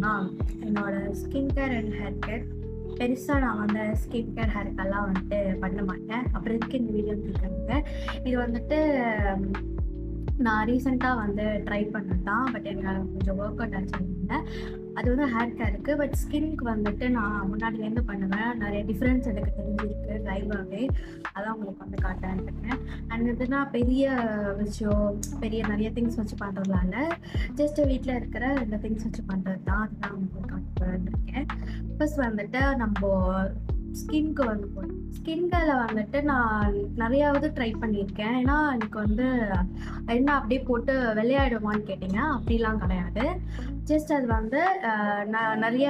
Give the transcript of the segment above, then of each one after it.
பார்த்தீங்கன்னா, என்னோட skin care and hair care பெருசாக நான் வந்து ஸ்கின் கேர் ஹேர்க்கெல்லாம் வந்துட்டு பண்ண மாட்டேன். அப்புறம் இதுக்கு இந்த வீடியோ இருக்காங்க. இது வந்துட்டு நான் ரீசெண்டாக வந்து ட்ரை பண்ணது தான். பட் எனக்கு கொஞ்சம் ஒர்க் அவுட் ஆச்சு. அது வந்து ஹேர் கேருக்கு. பட் ஸ்கின்க்கு வந்துட்டு நான் முன்னாடிலேருந்து பண்ணுவேன். நிறைய டிஃப்ரென்ஸ் எனக்கு தெரிஞ்சிருக்கு லைவாகவே. அதான் உங்களுக்கு வந்து காட்டலான்னு இருக்கேன். அண்ட் இதுனா பெரிய விஷயம், நிறைய திங்ஸ் வச்சு பண்ணுறதுனால ஜஸ்ட்டு வீட்டில் இருக்கிற இந்த திங்ஸ் வச்சு பண்ணுறது தான். அதுதான் உங்களுக்கு காட்டலான்னு இருக்கேன். ஃபர்ஸ்ட் வந்துட்டு நம்ம ஸ்கின்க்கு வந்து போகணும். ஸ்கின் கேரில் வந்துட்டு நான் நிறையாவது ட்ரை பண்ணியிருக்கேன். ஏன்னா எனக்கு வந்து என்ன அப்படியே போட்டு வெள்ளையாயிடுமான்னு கேட்டிங்க, அப்படிலாம் கிடையாது. ஜஸ்ட் அது வந்து நான் நிறைய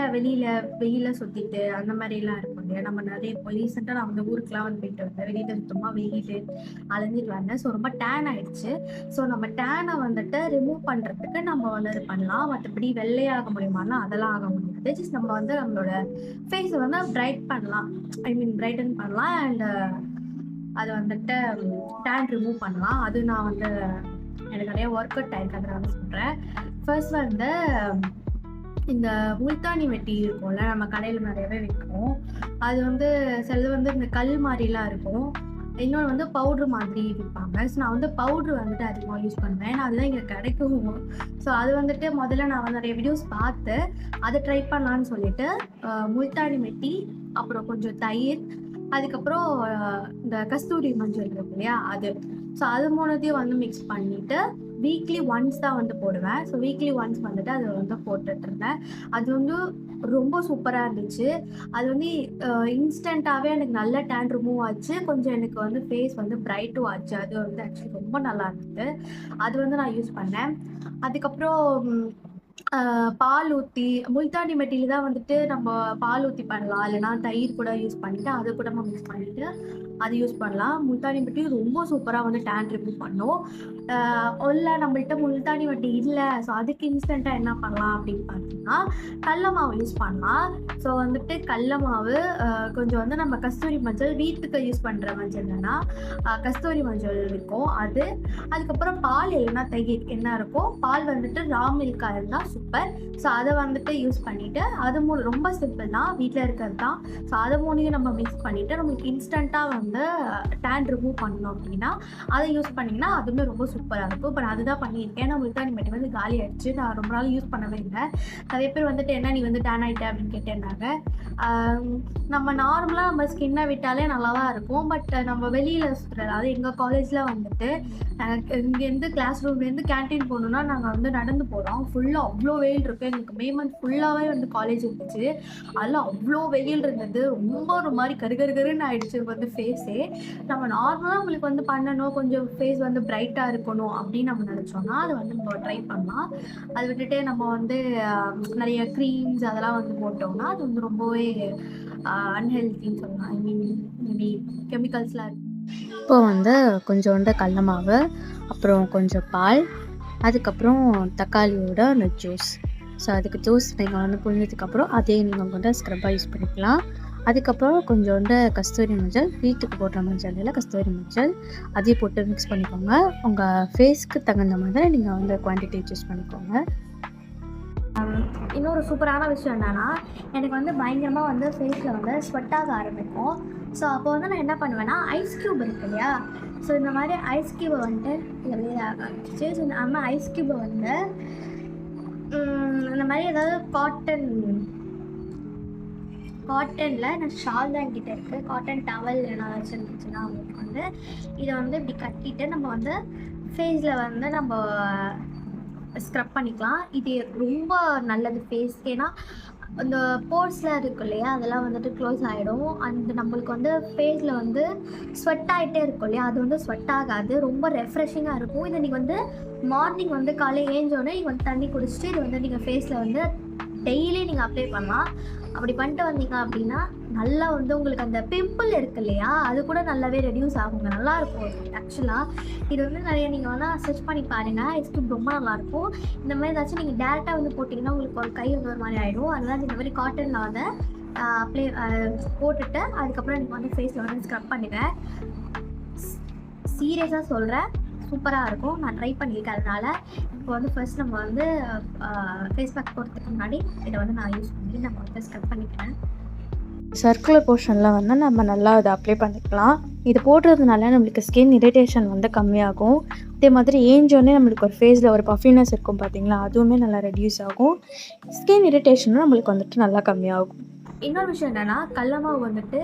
வெயிலில் சுற்றிட்டு அந்த மாதிரிலாம் இருக்கும் இல்லையா. நம்ம நிறைய இப்போ ரீசெண்டாக நான் வந்து ஊருக்குலாம் வந்து போயிட்டு வந்தேன். வெளியில் சுத்தமாக வெயில் அலைஞ்சிட்டு வந்தேன். ஸோ ரொம்ப டேன் ஆகிடுச்சு. ஸோ நம்ம டேனை வந்துட்டு ரிமூவ் பண்ணுறதுக்கு நம்ம வந்து இது பண்ணலாம். மற்றபடி வெள்ளையாக முடியுமானா அதெல்லாம் ஆக முடியாது. ஜஸ்ட் நம்ம வந்து நம்மளோட ஃபேஸை வந்து பிரைட் பண்ணலாம். பிரைட்டன் பண்ணலாம். அண்ட் அது வந்துட்டு டேன் ரிமூவ் பண்ணலாம். அது நான் வந்து எனக்கு நிறைய ஒர்க் அவுட் ஆகிருக்கிறதுனால சொல்கிறேன். ஃபர்ஸ்ட் வந்து இந்த முல்தானி மெட்டி இருக்கும்ல, நம்ம கடையில் நிறையவே விற்கும். அது வந்து சிலது வந்து இந்த கல் மாதிரிலாம் இருக்கும். இன்னொன்று வந்து பவுட்ரு மாதிரி விற்பாங்க. ஸோ நான் வந்து பவுட்ரு வந்துட்டு அதிகமாக யூஸ் பண்ணுவேன். ஏன்னா அதுதான் இங்கே கிடைக்கும். ஸோ அது வந்துட்டு முதல்ல நான் வந்து நிறைய வீடியோஸ் பார்த்து அதை ட்ரை பண்ணலான்னு சொல்லிட்டு முல்தானி மெட்டி, அப்புறம் கொஞ்சம் தயிர், அதுக்கப்புறம் இந்த கஸ்தூரி மஞ்சள் இருக்கு இல்லையா அது. ஸோ அது மூணுத்தையும் வந்து மிக்ஸ் பண்ணிவிட்டு வீக்லி ஒன்ஸ் தான் வந்து போடுவேன். ஸோ வீக்லி ஒன்ஸ் வந்துட்டு அதை வந்து போட்டுட்ருந்தேன். அது வந்து ரொம்ப சூப்பராக இருந்துச்சு. அது வந்து இன்ஸ்டண்ட்டாகவே எனக்கு நல்ல டேன் ரிமூவ் ஆச்சு. கொஞ்சம் எனக்கு வந்து ஃபேஸ் வந்து பிரைட்டும் ஆச்சு. அது வந்து ஆக்சுவலி ரொம்ப நல்லா இருந்தது. அது வந்து நான் யூஸ் பண்ணேன். அதுக்கப்புறம் பால் ஊற்றி, முல்தானி மெட்டியில் தான் வந்துட்டு நம்ம பால் ஊற்றி பண்ணலாம். இல்லைனா தயிர் கூட யூஸ் பண்ணிவிட்டு அதை கூட நம்ம மிக்ஸ் பண்ணிவிட்டு அது யூஸ் பண்ணலாம். முல்தானி மெட்டி ரொம்ப சூப்பராக வந்து டேன் ரிமூவ் பண்ணும். இல்லை நம்மள்கிட்ட முல்தானி மெட்டி இல்லை, ஸோ அதுக்கு இன்ஸ்டண்ட்டாக என்ன பண்ணலாம் அப்படின்னு பார்த்தீங்கன்னா, கடல மாவு யூஸ் பண்ணலாம். ஸோ வந்துட்டு கடல மாவு, கொஞ்சம் வந்து நம்ம கஸ்தூரி மஞ்சள், வீட்டுக்கு யூஸ் பண்ணுற மஞ்சள் இல்லைன்னா கஸ்தூரி மஞ்சள் இருக்கும் அது. அதுக்கப்புறம் பால் இல்லைன்னா தயிர் என்ன இருக்கும், பால் வந்துட்டு ரா மில்காக இருந்தால் சூப்பர். ஸோ அதை வந்துட்டு யூஸ் பண்ணிவிட்டு அது ரொம்ப சிம்பிள் தான், வீட்டில் இருக்கிறது தான். ஸோ அதை மூணையும் நம்ம மிக்ஸ் பண்ணிவிட்டு நம்மளுக்கு இன்ஸ்டண்ட்டாக வந்து டேன் ரிமூவ் பண்ணணும் அப்படின்னா அதை யூஸ் பண்ணிங்கன்னா அதுவுமே ரொம்ப சூப்பராக இருக்கும். இப்போ நான் அதுதான் பண்ணியிருக்கேன். ஏன்னா முல்தானி மெட்டி வந்து காலி ஆகிடுச்சு. நான் ரொம்ப நாள் யூஸ் பண்ணவே இல்லை. நிறைய பேர் வந்துட்டு என்ன நீ வந்து டேன் ஆகிட்ட அப்படின்னு கேட்டேன்னாங்க. நம்ம நார்மலாக நம்ம ஸ்கின்னை விட்டாலே நல்லா தான் இருக்கும். பட் நம்ம வெளியில் சுற்றுறது, அதாவது எங்கள் காலேஜில் வந்துட்டு இங்கேருந்து கிளாஸ் ரூம்லேருந்து கேன்டீன் போகணுன்னா நாங்கள் வந்து நடந்து போகிறோம். ஃபுல்லாக அவ்வளோ வெயில் இருக்குது. எங்களுக்கு மே மந்த் ஃபுல்லாகவே வந்து காலேஜ் இருந்துச்சு. அதில் அவ்வளோ வெயில் இருந்தது. ரொம்ப ஒரு மாதிரி கருன்னு ஆகிடுச்சு வந்து ஃபேஸே. நம்ம நார்மலாக உங்களுக்கு வந்து பண்ணணும், கொஞ்சம் ஃபேஸ் வந்து பிரைட்டாக இருக்கணும் அப்படின்னு நம்ம நினச்சோன்னா அதை வந்து நம்ம ட்ரை பண்ணலாம். அதை விட்டுட்டு நம்ம வந்து நிறைய க்ரீம்ஸ் அதெல்லாம் வந்து போட்டோம்னா அது வந்து ரொம்பவே அன்ஹெல்த்தின்னு சொல்லலாம். மேபி கெமிக்கல்ஸ்லாம் இருக்குது. இப்போ வந்து கொஞ்சோண்டு கடல மாவு, அப்புறம் கொஞ்சம் பால், அதுக்கப்புறம் தக்காளியோட அந்த ஜூஸ். ஸோ அதுக்கு ஜூஸ் நீங்கள் வந்து புழிஞ்சதுக்கப்புறம் அதே நீங்கள் வந்து ஸ்க்ரப்பாக யூஸ் பண்ணிக்கலாம். அதுக்கப்புறம் கொஞ்சோண்டு கஸ்தூரி மஞ்சள், வீட்டுக்கு போடுற மஞ்சள் இல்லை கஸ்தூரி மஞ்சள், அதையும் போட்டு மிக்ஸ் பண்ணிக்கோங்க. உங்கள் ஃபேஸ்க்கு தகுந்த மாதிரி நீங்கள் வந்து குவான்டிட்டி சூஸ் பண்ணிக்கோங்க. இன்னொரு சூப்பரான விஷயம் என்னென்னா, எனக்கு வந்து பயங்கரமாக வந்து ஃபேஸில் வந்து ஸ்வெட்டாக ஆரம்பிக்கும். ஸோ அப்போ வந்து நான் என்ன பண்ணுவேன்னா, ஐஸ் க்யூப் இருக்கு இல்லையா. ஸோ இந்த மாதிரி ஐஸ் க்யூபை வந்துட்டு வெளியே ஆரம்பிச்சிச்சு. ஸோ நம்ம ஐஸ் க்யூபை வந்து இந்த மாதிரி ஏதாவது காட்டனில் நான் ஷால் தான் என்கிட்ட இருக்குது. காட்டன் டவல் என்ன வச்சுருந்துச்சுன்னா அவங்களுக்கு வந்து இதை வந்து இப்படி கட்டிட்டு நம்ம வந்து ஃபேஸில் வந்து நம்ம ஸ்க்ரப் பண்ணிக்கலாம். இது ரொம்ப நல்லது ஃபேஸ்க்கு. ஏன்னா அந்த போர்ஸ்லாம் இருக்கு இல்லையா, அதெல்லாம் வந்துட்டு க்ளோஸ் ஆகிடும். அந்த நம்மளுக்கு வந்து ஃபேஸில் வந்து ஸ்வெட் ஆகிட்டே இருக்கும் இல்லையா, அது வந்து ஸ்வெட் ஆகாது. ரொம்ப ரெஃப்ரெஷிங்காக இருக்கும். இதை நீங்கள் வந்து மார்னிங் வந்து காலையில் ஏஞ்சோடனே நீங்கள் வந்து தண்ணி குடிச்சிட்டு இது வந்து நீங்கள் ஃபேஸில் வந்து டெய்லி நீங்கள் அப்ளை பண்ணலாம். அப்படி பண்ணிட்டு வந்தீங்க அப்படின்னா நல்லா வந்து உங்களுக்கு அந்த பிம்பிள் இருக்கு இல்லையா, அது கூட நல்லாவே ரெடியூஸ் ஆகுங்க. நல்லாயிருக்கும் ஆக்சுவலாக. இது வந்து நிறைய நீங்கள் வேணால் சர்ச் பண்ணி பாருங்கள். ஐஸ் க்யூப் ரொம்ப நல்லாயிருக்கும். இந்த மாதிரி ஏதாச்சும் நீங்கள் டேரெக்டாக வந்து போட்டிங்கன்னா உங்களுக்கு ஒரு கை வந்து ஒரு மாதிரி ஆகிடும். அதனால் இந்த மாதிரி காட்டனில் வந்து அப்ளை போட்டுட்டு அதுக்கப்புறம் நீங்கள் வந்து ஃபேஸில் வந்து ஸ்க்ரப் பண்ணுங்கள். சீரியஸாக சொல்கிறேன், சூப்பராக இருக்கும். நான் ட்ரை பண்ணியிருக்கேன். அதனால் இப்போ வந்து ஃபர்ஸ்ட் நம்ம வந்து ஃபேஸ் பேக் போடுறதுக்கு முன்னாடி இதை வந்து நான் யூஸ் பண்ணி நம்ம வந்து ஸ்க்ரப் பண்ணிக்கிறேன். சர்க்குலர் போர்ஷனில் வந்து நம்ம நல்லா அதை அப்ளை பண்ணிக்கலாம். இது போடுறதுனால நம்மளுக்கு ஸ்கின் இரிட்டேஷன் வந்து கம்மியாகும். அதே மாதிரி ஏஞ்சோடனே நம்மளுக்கு ஒரு ஃபேஸில் ஒரு பஃபினஸ் இருக்கும் பார்த்தீங்களா, அதுவுமே நல்லா ரெடியூஸ் ஆகும். ஸ்கின் இரிட்டேஷனும் நம்மளுக்கு வந்துட்டு நல்லா கம்மியாகும். இன்னொரு விஷயம் என்னென்னா, கடல மாவு வந்துட்டு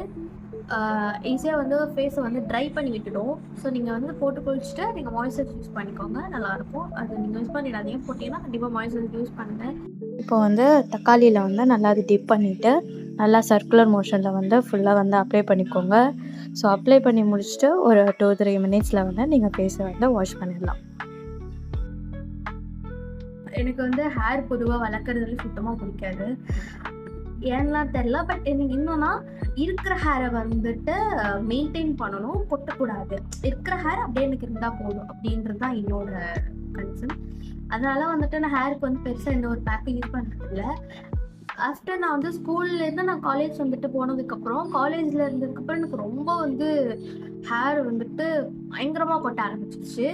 ஈஸியாக வந்து ஃபேஸை வந்து ட்ரை பண்ணி விட்டுடும். ஸோ நீங்கள் வந்து போட்டு குளிச்சுட்டு நீங்கள் மாய்ஸ்சரைசர் யூஸ் பண்ணிக்கோங்க, நல்லாயிருக்கும். அது நீங்கள் யூஸ் பண்ணிடாதீங்க, போட்டிங்கன்னா கண்டிப்பாக மாய்ஸ்சரைசர் யூஸ் பண்ணுங்கள். இப்போ வந்து தக்காளியில் வந்து நல்லா அது டிப் பண்ணிவிட்டு நல்லா சர்க்குலர் மோஷனில் வந்து ஃபுல்லாக வந்து அப்ளை பண்ணிக்கோங்க. ஸோ அப்ளை பண்ணி முடிச்சுட்டு ஒரு 2-3 மினிட்ஸில் வந்து நீங்கள் ஃபேஸை வந்து வாஷ் பண்ணிடலாம். எனக்கு வந்து ஹேர் பொதுவாக வளர்க்குறதுல சுத்தமாக பிடிக்காது, ஏன்லாம் தெரில. பட் எனக்கு இன்னொன்னா இருக்கிற ஹேரை வந்துட்டு மெயின்டைன் பண்ணணும், கொட்டக்கூடாது. இருக்கிற ஹேர் அப்படியே எனக்கு இருந்தால் போதும் அப்படின்றது தான் என்னோட கன்சர்ன். அதனால வந்துட்டு நான் ஹேருக்கு வந்து பெருசாக எந்த ஒரு பேக்கும் யூஸ் பண்ணுறதில்ல. ஆஃப்டர் நான் வந்து ஸ்கூல்லேருந்து நான் காலேஜ் வந்துட்டு போனதுக்கப்புறம், காலேஜில் இருந்ததுக்கப்புறம் எனக்கு ரொம்ப வந்து ஹேர் வந்துட்டு பயங்கரமாக கொட்ட ஆரம்பிச்சிருச்சு.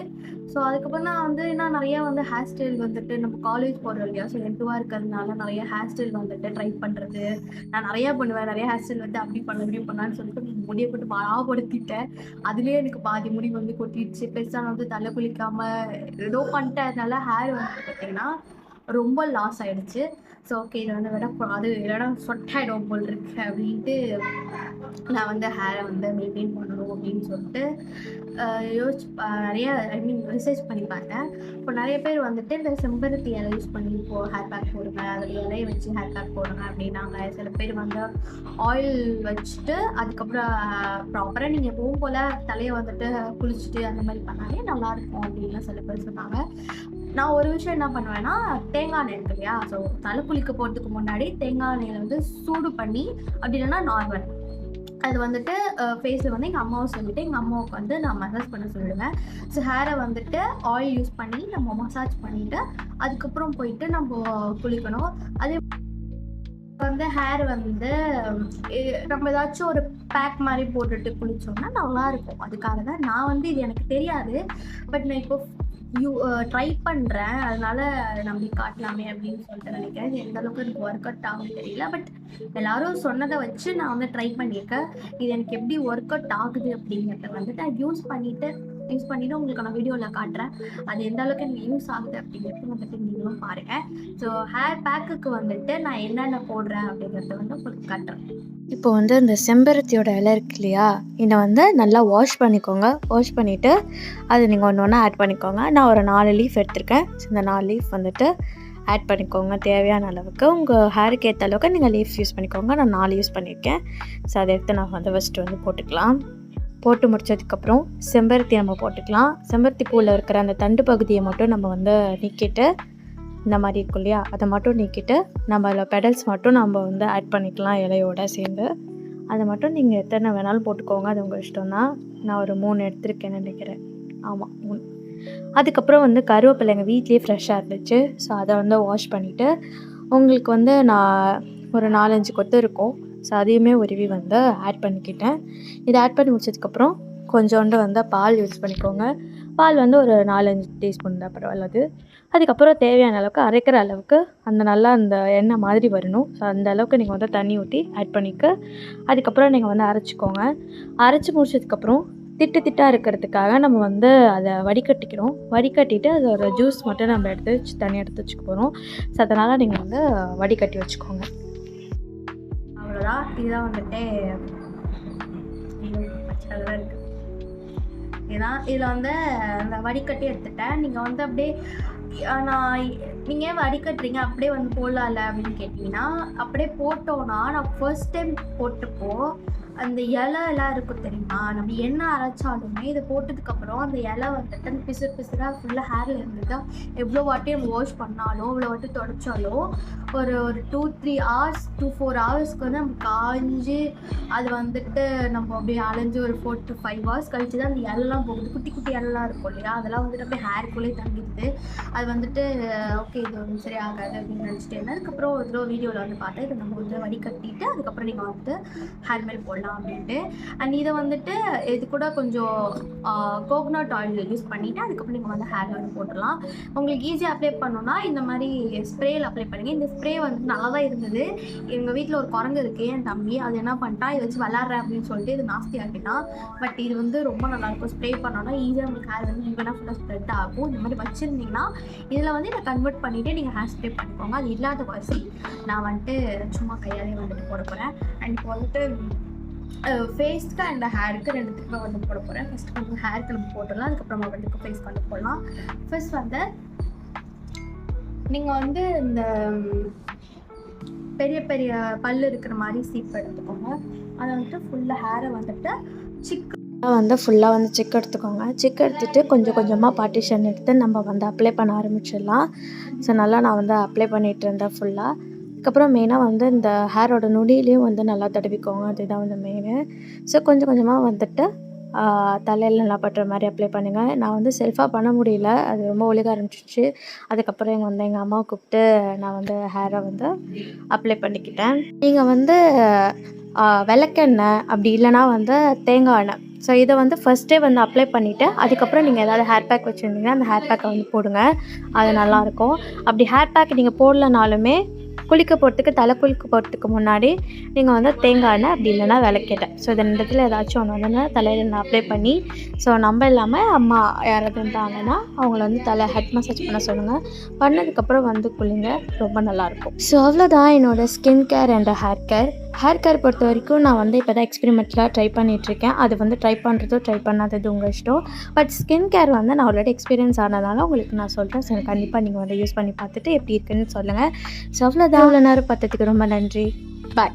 ஸோ அதுக்கப்புறம் நான் வந்து இன்னும் நிறையா வந்து ஹேர் ஸ்டைல் வந்துட்டு நம்ம காலேஜ் போகிறோம் இல்லையா, ஸோ எதுவாக இருக்கிறதுனால நிறைய ஹேர் ஸ்டைல் வந்துட்டு ட்ரை பண்ணுறது நான் நிறையா பண்ணுவேன். நிறைய ஹேர் ஸ்டைல் வந்து அப்படி பண்ண இப்படி பண்ணலான்னு சொல்லிட்டு முடியை போட்டு பாடாப்படுத்திட்டேன். அதுலேயே எனக்கு பாதி முடி வந்து கொட்டிடுச்சு. பெருசாக நான் வந்து தலை குளிக்காமல் ஏதோ பண்ணிட்டேன். அதனால ஹேர் வந்துட்டு பார்த்திங்கன்னா ரொம்ப லாஸ் ஆகிடுச்சு. ஸோ ஓகே, இதை வந்து விடக்கூடாது, இல்லைனா சொட்டாயிடும் போல் இருக்கு அப்படின்ட்டு நான் வந்து ஹேரை வந்து மெயின்டைன் பண்ணணும் அப்படின்னு சொல்லிட்டு யோசிச்சு நிறைய ரிசர்ச் பண்ணி பார்த்தேன். இப்போ நிறைய பேர் வந்துட்டு இந்த செம்பருத்தி இலை யூஸ் பண்ணி இப்போது ஹேர் பேக் போடுங்க, அதில் இலையை வச்சு ஹேர் பேக் போடுங்க அப்படின்னாங்க. சில பேர் வந்து ஆயில் வச்சுட்டு அதுக்கப்புறம் ப்ராப்பராக நீங்கள் எப்பவும் போல் தலையை வந்துட்டு குளிச்சுட்டு அந்த மாதிரி பண்ணாலே நல்லாயிருக்கும் அப்படின்லாம் சில பேர் சொன்னாங்க. நான் ஒரு விஷயம் என்ன பண்ணுவேன்னா, தேங்காய் எண்ணெய் இருக்கு இல்லையா, ஸோ தலை குளிக்க போகிறதுக்கு முன்னாடி தேங்காய் எண்ணெயில் வந்து சூடு பண்ணி, அப்படி இல்லைன்னா நார்மல் அது வந்துட்டு ஃபேஸில் வந்து எங்கள் அம்மாவை சொல்லிவிட்டு எங்கள் அம்மாவுக்கு வந்து நான் மசாஜ் பண்ண சொல்லுவேன். ஸோ ஹேரை வந்துட்டு ஆயில் யூஸ் பண்ணி நம்ம மசாஜ் பண்ணிவிட்டு அதுக்கப்புறம் போயிட்டு நம்ம குளிக்கணும். அதே வந்து ஹேர் வந்து நம்ம ஏதாச்சும் ஒரு பேக் மாதிரி போட்டுட்டு குளித்தோம்னா நல்லாயிருக்கும். அதுக்காக தான் நான் வந்து இது எனக்கு தெரியாது, பட் நான் இப்போ ட்ரை பண்ணுறேன். அதனால நம்பி காட்டலாமே அப்படின்னு சொல்லிட்டு நினைக்கிறேன். இது எந்த அளவுக்கு எனக்கு ஒர்க் அவுட் ஆகும்னு தெரியல, பட் எல்லாரும் சொன்னதை வச்சு நான் வந்து ட்ரை பண்ணியிருக்கேன். இது எனக்கு எப்படி ஒர்க் அவுட் ஆகுது அப்படிங்கிறத வந்துட்டு நான் யூஸ் பண்ணிவிட்டு உங்களுக்கு நான் வீடியோவில் காட்டுறேன். அது எந்த அளவுக்கு எனக்கு யூஸ் ஆகுது அப்படிங்கிறது வந்துட்டு நீங்களும் பாருங்கள். ஸோ ஹேர் பேக்குக்கு வந்துட்டு நான் என்னென்ன போடுறேன் அப்படிங்கிறத வந்து உங்களுக்கு காட்டுறேன். இப்போ வந்து இந்த செம்பருத்தியோட இலை இருக்கு இல்லையா, இதை வந்து நல்லா வாஷ் பண்ணிக்கோங்க. வாஷ் பண்ணிவிட்டு அது நீங்கள் ஒன்று ஒன்றா ஆட் பண்ணிக்கோங்க. நான் ஒரு 4 லீஃப் எடுத்திருக்கேன். இந்த 4 லீஃப் வந்துட்டு ஆட் பண்ணிக்கோங்க தேவையான அளவுக்கு. உங்கள் ஹேருக்கு ஏற்ற அளவுக்கு நீங்கள் லீஃப்ஸ் யூஸ் பண்ணிக்கோங்க. நான் 4 யூஸ் பண்ணியிருக்கேன். ஸோ அதை எடுத்து நான் வந்து ஃபஸ்ட்டு வந்து போட்டுக்கலாம். போட்டு முடிச்சதுக்கப்புறம் செம்பருத்தி நம்ம போட்டுக்கலாம். செம்பருத்தி பூவில் இருக்கிற அந்த தண்டு பகுதியை மட்டும் நம்ம வந்து நீக்கிட்டு, இந்த மாதிரி இருக்கும் இல்லையா, அதை மட்டும் நீக்கிட்டு நம்ம அதில் பெடல்ஸ் மட்டும் நம்ம வந்து ஆட் பண்ணிக்கலாம் இலையோட சேர்ந்து. அதை மட்டும் நீங்கள் எத்தனை வேணாலும் போட்டுக்கோங்க, அது உங்கள் இஷ்டம் தான். நான் ஒரு 3 எடுத்திருக்கேன்னு நினைக்கிறேன். ஆமாம் 3. அதுக்கப்புறம் வந்து கருவேப்பிலை எங்கள் வீட்லேயே ஃப்ரெஷ்ஷாக இருந்துச்சு. ஸோ அதை வந்து வாஷ் பண்ணிவிட்டு உங்களுக்கு வந்து நான் ஒரு 4-5 கொத்து இருக்கும். ஸோ அதையுமே உருவி வந்து ஆட் பண்ணிக்கிட்டேன். இதை ஆட் பண்ணி முடிச்சதுக்கப்புறம் கொஞ்சோண்டு வந்து பால் யூஸ் பண்ணிக்கோங்க. பால் வந்து ஒரு 4-5 டீஸ்பூன் தான் பரவாயில்ல அது. அதுக்கப்புறம் தேவையான அளவுக்கு அரைக்கிற அளவுக்கு நல்லா அந்த எண்ணெய் மாதிரி வரணும். ஸோ அந்த அளவுக்கு நீங்கள் வந்து தண்ணி ஊற்றி ஆட் பண்ணிக்க. அதுக்கப்புறம் நீங்கள் வந்து அரைச்சிக்கோங்க. அரைச்சி முடிச்சதுக்கப்புறம் திட்டாக இருக்கிறதுக்காக நம்ம வந்து அதை வடிகட்டிக்கிறோம். வடிகட்டிட்டு அதோட ஜூஸ் மட்டும் நம்ம தனியாக எடுத்து வச்சுக்க போகிறோம். ஸோ அதனால் நீங்கள் வந்து வடிகட்டி வச்சுக்கோங்க. அவ்வளோதான். இதுதான் வந்துட்டு பச்சை இருக்குது. ஏன்னா இதில் வந்து அந்த வடிகட்டி எடுத்துட்டேன். நீங்கள் வந்து அப்படியே நீங்கள் வடிகட்டுறீங்க அப்படியே வந்து போடலாம்ல அப்படின்னு கேட்டிங்கன்னா, அப்படியே போட்டோன்னா நான் ஃபர்ஸ்ட் டைம் போட்டப்போ அந்த இலை எல்லாம் இருக்கும் தெரியுமா, நம்ம என்ன அரைச்சாலுமே இதை போட்டதுக்கப்புறம் அந்த இலை வந்துட்டு அந்த பிசுறாக ஃபுல்லாக ஹேரில் இருந்தது. எவ்வளோ வாட்டி நம்ம வாஷ் பண்ணாலும் எவ்வளோ வாட்டி தொடச்சாலும் ஒரு 2-3 ஹவர்ஸ் 2-4 ஹவர்ஸ்க்கு வந்து நம்ம காய்ஞ்சி அது வந்துட்டு நம்ம அப்படியே அலைஞ்சு ஒரு 4 to 5 ஹவர்ஸ் கழிச்சு தான் அந்த இலைலாம் போகுது. குட்டி குட்டி இலைலாம் இருக்கும் இல்லையா, அதெல்லாம் வந்துட்டு அப்படியே ஹேருக்குள்ளே தங்கிடுது. அது வந்துட்டு ஓகே இது வந்து சரி ஆகாது அப்படின்னு நினச்சிட்டு இருந்தேன். அதுக்கப்புறம் ஒரு வீடியோவில் வந்து பார்த்தா இதை நம்ம வந்து வடிகட்டிட்டு அதுக்கப்புறம் நீங்கள் வந்துட்டு ஹேர் மேல் போடலாம் பண்ணிக்கலாம் அப்படின்ட்டு. அண்ட் இதை வந்துட்டு இது கூட கொஞ்சம் கோகனட் ஆயில் யூஸ் பண்ணிவிட்டு அதுக்கப்புறம் நீங்கள் வந்து ஹேரில் வந்து போட்டுடலாம். உங்களுக்கு ஈஸியாக அப்ளை பண்ணணும்னா இந்த மாதிரி ஸ்ப்ரேயில் அப்ளை பண்ணுங்கள். இந்த ஸ்ப்ரே வந்து நல்லா தான் இருந்தது. எங்கள் வீட்டில் ஒரு குரங்கு இருக்குது, என் தம்பி. அது என்ன பண்ணிட்டான், இதை வச்சு விளாட்றேன் அப்படின்னு சொல்லிட்டு இது நாஸ்தி ஆக்கிட்டான். பட் இது வந்து ரொம்ப நல்லாயிருக்கும். ஸ்ப்ரே பண்ணோன்னா ஈஸியாக உங்களுக்கு ஹேர் வந்து ஈவனாக ஃபுல்லாக ஸ்ப்ரெட் ஆகும். இந்த மாதிரி வச்சுருந்தீங்கன்னா இதில் வந்து இதை கன்வெர்ட் பண்ணிவிட்டு நீங்கள் ஹேர் ஸ்ப்ரே பண்ணிக்கோங்க. அது இல்லாத வாசி நான் வந்துட்டு சும்மா கையாலே வந்துட்டு போட போகிறேன். அண்ட் இப்போ வந்துட்டு ஃபேஸ்க்கு அண்ட் ஹேருக்கு ரெண்டுத்துக்குமே வந்து போட போகிறேன். ஃபஸ்ட்டு வந்து ஹேருக்கு நம்ம போட்டுடலாம், அதுக்கப்புறமா வந்து ஃபேஸ்க்கு வந்து போடலாம். ஃபர்ஸ்ட் வந்து நீங்கள் வந்து இந்த பெரிய பெரிய பல் இருக்கிற மாதிரி சீப் எடுத்துக்கோங்க. அதை வந்துட்டு ஃபுல்லாக ஹேரை வந்துட்டு ஃபுல்லாக வந்து சிக்கு எடுத்துக்கோங்க. சிக்கு எடுத்துகிட்டு கொஞ்சம் கொஞ்சமாக பார்ட்டிஷன் எடுத்து நம்ம வந்து அப்ளை பண்ண ஆரம்பிச்சிடலாம். ஸோ நல்லா நான் வந்து அப்ளை பண்ணிகிட்டு இருந்தேன் ஃபுல்லாக. அதுக்கப்புறம் மெயினாக வந்து இந்த ஹேரோட நுடியிலையும் வந்து நல்லா தடவிக்கோங்க. அதுதான் வந்து மெயினு. ஸோ கொஞ்சம் கொஞ்சமாக வந்துட்டு தலையில் நல்லா பட்டுற மாதிரி அப்ளை பண்ணுங்கள். நான் வந்து செல்ஃபாக பண்ண முடியல, அது ரொம்ப ஒழுக ஆரம்பிச்சிச்சு. அதுக்கப்புறம் எங்கள் அம்மாவை கூப்பிட்டு நான் வந்து ஹேரை வந்து அப்ளை பண்ணிக்கிட்டேன். நீங்கள் வந்து விளக்கெண்ணெய் அப்படி இல்லைனா வந்து தேங்காய் எண்ணெய், ஸோ இதை வந்து ஃபஸ்ட்டே வந்து அப்ளை பண்ணிவிட்டு அதுக்கப்புறம் நீங்கள் ஏதாவது ஹேர் பேக் வச்சுருந்தீங்கன்னா அந்த ஹேர் பேக்கை வந்து போடுங்க. அது நல்லாயிருக்கும். அப்படி ஹேர் பேக் நீங்கள் போடலனாலுமே குளிக்க போகிறதுக்கு தலை குளிக்க போகிறதுக்கு முன்னாடி நீங்கள் வந்து தேங்காய் எண்ணெய் அப்படி இல்லைனா விளக்கெண்ணெய், ஸோ இந்த ரெண்டுத்தில் ஏதாச்சும் ஒன்று வந்து தலையில் அப்ளை பண்ணி, ஸோ நம்ம இல்லாமல் அம்மா யாராவது இருந்தாங்கன்னா அவங்கள வந்து தலை ஹெட் மசாஜ் பண்ண சொல்லுங்கள். பண்ணதுக்கப்புறம் வந்து குளிங்க, ரொம்ப நல்லாயிருக்கும். ஸோ அவ்வளோதான் என்னோடய skin care and hair care. Hair care பொறுத்த வரைக்கும் நான் வந்து இப்போ தான் எக்ஸ்பெரிமெண்ட்லாம் ட்ரை பண்ணிகிட்ருக்கேன். அது வந்து ட்ரை பண்ணாதது உங்கள் இஷ்டம். பட் ஸ்கின் கேர் வந்து நான் ஆல்ரெடி எக்ஸ்பீரியன்ஸ் ஆனதால உங்களுக்கு நான் சொல்கிறேன். ஸோ கண்டிப்பாக நீங்கள் வந்து யூஸ் பண்ணி பார்த்துட்டு எப்படி இருக்குன்னு சொல்லுங்கள். ஸோ அவ்வளோதான். இவ்வளோ நேரம் பார்த்ததுக்கு ரொம்ப நன்றி. பாய்.